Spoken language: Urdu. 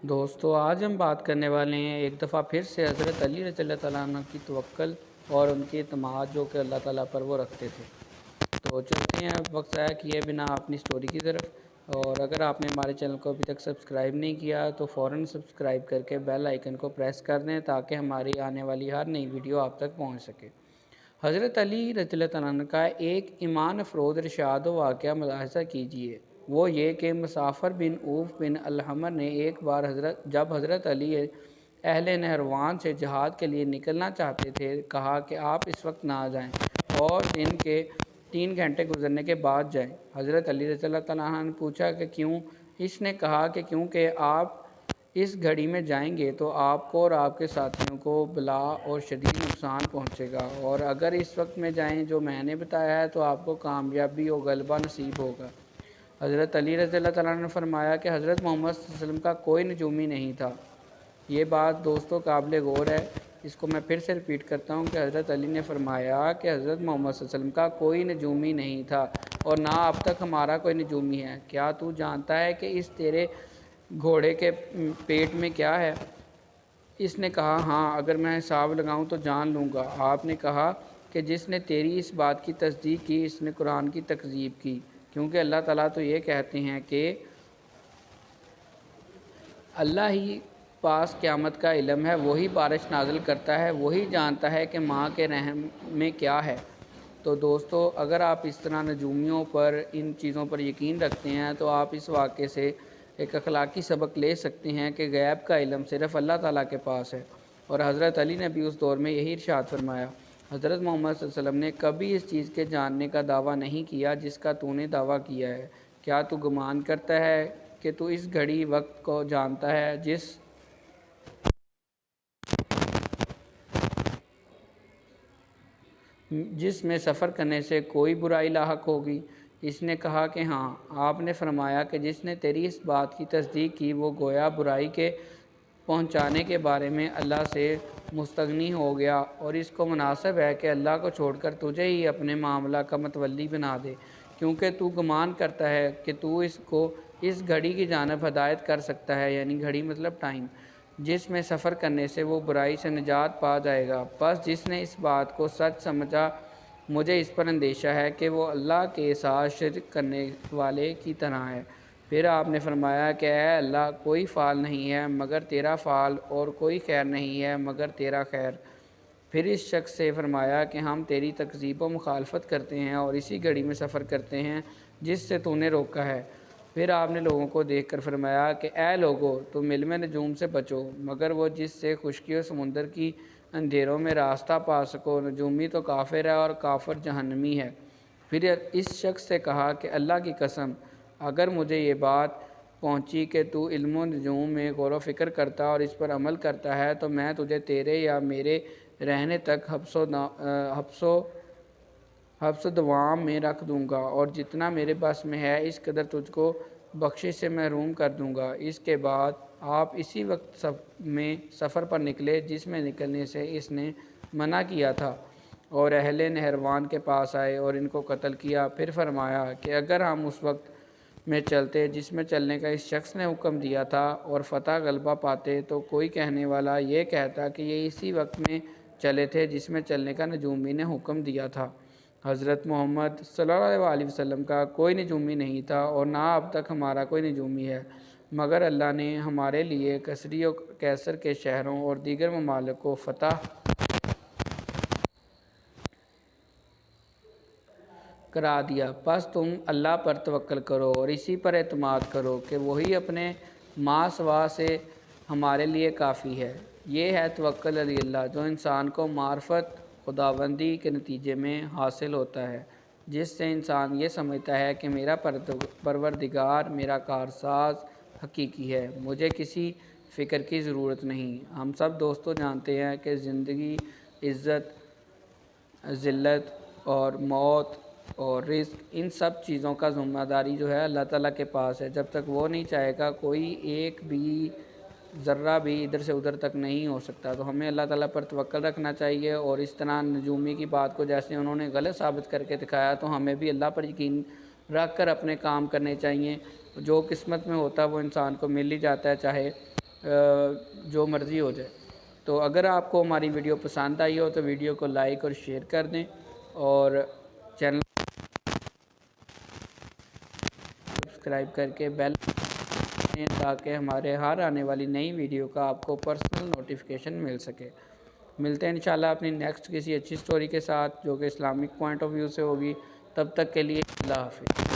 دوستو آج ہم بات کرنے والے ہیں ایک دفعہ پھر سے حضرت علی رضی اللہ تعالیٰ عنہ کی توکل اور ان کی اعتماد جو کہ اللہ تعالیٰ پر وہ رکھتے تھے۔ تو چلتے ہیں اب وقت ضائع کیے بنا اپنی سٹوری کی طرف، اور اگر آپ نے ہمارے چینل کو ابھی تک سبسکرائب نہیں کیا تو فوراً سبسکرائب کر کے بیل آئیکن کو پریس کر دیں تاکہ ہماری آنے والی ہر نئی ویڈیو آپ تک پہنچ سکے۔ حضرت علی رضی اللہ تعالیٰ عنہ کا ایک ایمان افروز ارشاد و واقعہ ملاحظہ کیجیے، وہ یہ کہ مسافر بن عوف بن الحمر نے ایک بار جب حضرت علی اہل نہروان سے جہاد کے لیے نکلنا چاہتے تھے کہا کہ آپ اس وقت نہ جائیں اور دن کے 3 گھنٹے گزرنے کے بعد جائیں۔ حضرت علی رضی اللہ تعالیٰ عنہ نے پوچھا کہ کیوں؟ اس نے کہا کہ کیونکہ آپ اس گھڑی میں جائیں گے تو آپ کو اور آپ کے ساتھیوں کو بلا اور شدید نقصان پہنچے گا، اور اگر اس وقت میں جائیں جو میں نے بتایا ہے تو آپ کو کامیابی و غلبہ نصیب ہوگا۔ حضرت علی رضی اللہ تعالیٰ عنہ نے فرمایا کہ حضرت محمد صلی اللہ علیہ وسلم کا کوئی نجومی نہیں تھا۔ یہ بات دوستوں قابل غور ہے، اس کو میں پھر سے ریپیٹ کرتا ہوں کہ حضرت علی نے فرمایا کہ حضرت محمد صلی اللہ علیہ وسلم کا کوئی نجومی نہیں تھا اور نہ اب تک ہمارا کوئی نجومی ہے۔ کیا تو جانتا ہے کہ اس تیرے گھوڑے کے پیٹ میں کیا ہے؟ اس نے کہا ہاں، اگر میں حساب لگاؤں تو جان لوں گا۔ آپ نے کہا کہ جس نے تیری اس بات کی تصدیق کی اس نے قرآن کی تکذیب کی، کیونکہ اللہ تعالیٰ تو یہ کہتے ہیں کہ اللہ ہی پاس قیامت کا علم ہے، وہی بارش نازل کرتا ہے، وہی جانتا ہے کہ ماں کے رحم میں کیا ہے۔ تو دوستو اگر آپ اس طرح نجومیوں پر، ان چیزوں پر یقین رکھتے ہیں تو آپ اس واقعے سے ایک اخلاقی سبق لے سکتے ہیں کہ غیب کا علم صرف اللہ تعالیٰ کے پاس ہے، اور حضرت علی نے بھی اس دور میں یہی ارشاد فرمایا۔ حضرت محمد صلی اللہ علیہ وسلم نے کبھی اس چیز کے جاننے کا دعویٰ نہیں کیا جس کا تو نے دعویٰ کیا ہے۔ کیا تو گمان کرتا ہے کہ تو اس گھڑی وقت کو جانتا ہے جس میں سفر کرنے سے کوئی برائی لاحق ہوگی؟ اس نے کہا کہ ہاں۔ آپ نے فرمایا کہ جس نے تیری اس بات کی تصدیق کی وہ گویا برائی کے پہنچانے کے بارے میں اللہ سے مستغنی ہو گیا، اور اس کو مناسب ہے کہ اللہ کو چھوڑ کر تجھے ہی اپنے معاملہ کا متولی بنا دے، کیونکہ تو گمان کرتا ہے کہ تو اس کو اس گھڑی کی جانب ہدایت کر سکتا ہے، یعنی گھڑی مطلب ٹائم، جس میں سفر کرنے سے وہ برائی سے نجات پا جائے گا۔ بس جس نے اس بات کو سچ سمجھا، مجھے اس پر اندیشہ ہے کہ وہ اللہ کے ساتھ شرک کرنے والے کی طرح ہے۔ پھر آپ نے فرمایا کہ اے اللہ، کوئی فعل نہیں ہے مگر تیرا فعل، اور کوئی خیر نہیں ہے مگر تیرا خیر۔ پھر اس شخص سے فرمایا کہ ہم تیری تکذیب و مخالفت کرتے ہیں اور اسی گھڑی میں سفر کرتے ہیں جس سے تو نے روکا ہے۔ پھر آپ نے لوگوں کو دیکھ کر فرمایا کہ اے لوگو، تم علم نجوم سے بچو، مگر وہ جس سے خشکی و سمندر کی اندھیروں میں راستہ پا سکو۔ نجومی تو کافر ہے اور کافر جہنمی ہے۔ پھر اس شخص سے کہا کہ اللہ کی قسم، اگر مجھے یہ بات پہنچی کہ تو علم و نجوم میں غور و فکر کرتا اور اس پر عمل کرتا ہے تو میں تجھے تیرے یا میرے رہنے تک حبس و دوام میں رکھ دوں گا، اور جتنا میرے بس میں ہے اس قدر تجھ کو بخشش سے محروم کر دوں گا۔ اس کے بعد آپ اسی وقت میں سفر پر نکلے جس میں نکلنے سے اس نے منع کیا تھا، اور اہل نہروان کے پاس آئے اور ان کو قتل کیا۔ پھر فرمایا کہ اگر ہم اس وقت میں چلتے جس میں چلنے کا اس شخص نے حکم دیا تھا اور فتح غلبہ پاتے تو کوئی کہنے والا یہ کہتا کہ یہ اسی وقت میں چلے تھے جس میں چلنے کا نجومی نے حکم دیا تھا۔ حضرت محمد صلی اللہ علیہ وسلم کا کوئی نجومی نہیں تھا اور نہ اب تک ہمارا کوئی نجومی ہے، مگر اللہ نے ہمارے لیے کسری و کیسر کے شہروں اور دیگر ممالک کو فتح کرا دیا۔ پس تم اللہ پر توکل کرو اور اسی پر اعتماد کرو کہ وہی اپنے ما سوا سے ہمارے لیے کافی ہے۔ یہ ہے توکل علی اللہ جو انسان کو معرفت خداوندی کے نتیجے میں حاصل ہوتا ہے، جس سے انسان یہ سمجھتا ہے کہ میرا پروردگار میرا کارساز حقیقی ہے، مجھے کسی فکر کی ضرورت نہیں۔ ہم سب دوستوں جانتے ہیں کہ زندگی، عزت، ذلت اور موت اور رزق، ان سب چیزوں کا ذمہ داری جو ہے اللہ تعالیٰ کے پاس ہے۔ جب تک وہ نہیں چاہے گا کوئی ایک بھی ذرہ بھی ادھر سے ادھر تک نہیں ہو سکتا۔ تو ہمیں اللہ تعالیٰ پر توکل رکھنا چاہیے، اور اس طرح نجومی کی بات کو جیسے انہوں نے غلط ثابت کر کے دکھایا تو ہمیں بھی اللہ پر یقین رکھ کر اپنے کام کرنے چاہیے۔ جو قسمت میں ہوتا ہے وہ انسان کو مل ہی جاتا ہے، چاہے جو مرضی ہو جائے۔ تو اگر آپ کو ہماری ویڈیو پسند آئی ہو تو ویڈیو کو لائک اور شیئر کر دیں، اور چینل سبسکرائب کر کے بیل دیں تاکہ ہمارے ہر آنے والی نئی ویڈیو کا آپ کو پرسنل نوٹیفیکیشن مل سکے۔ ملتے ہیں انشاءاللہ اپنی نیکسٹ کسی اچھی سٹوری کے ساتھ جو کہ اسلامک پوائنٹ آف ویو سے ہوگی۔ تب تک کے لیے اللہ حافظ۔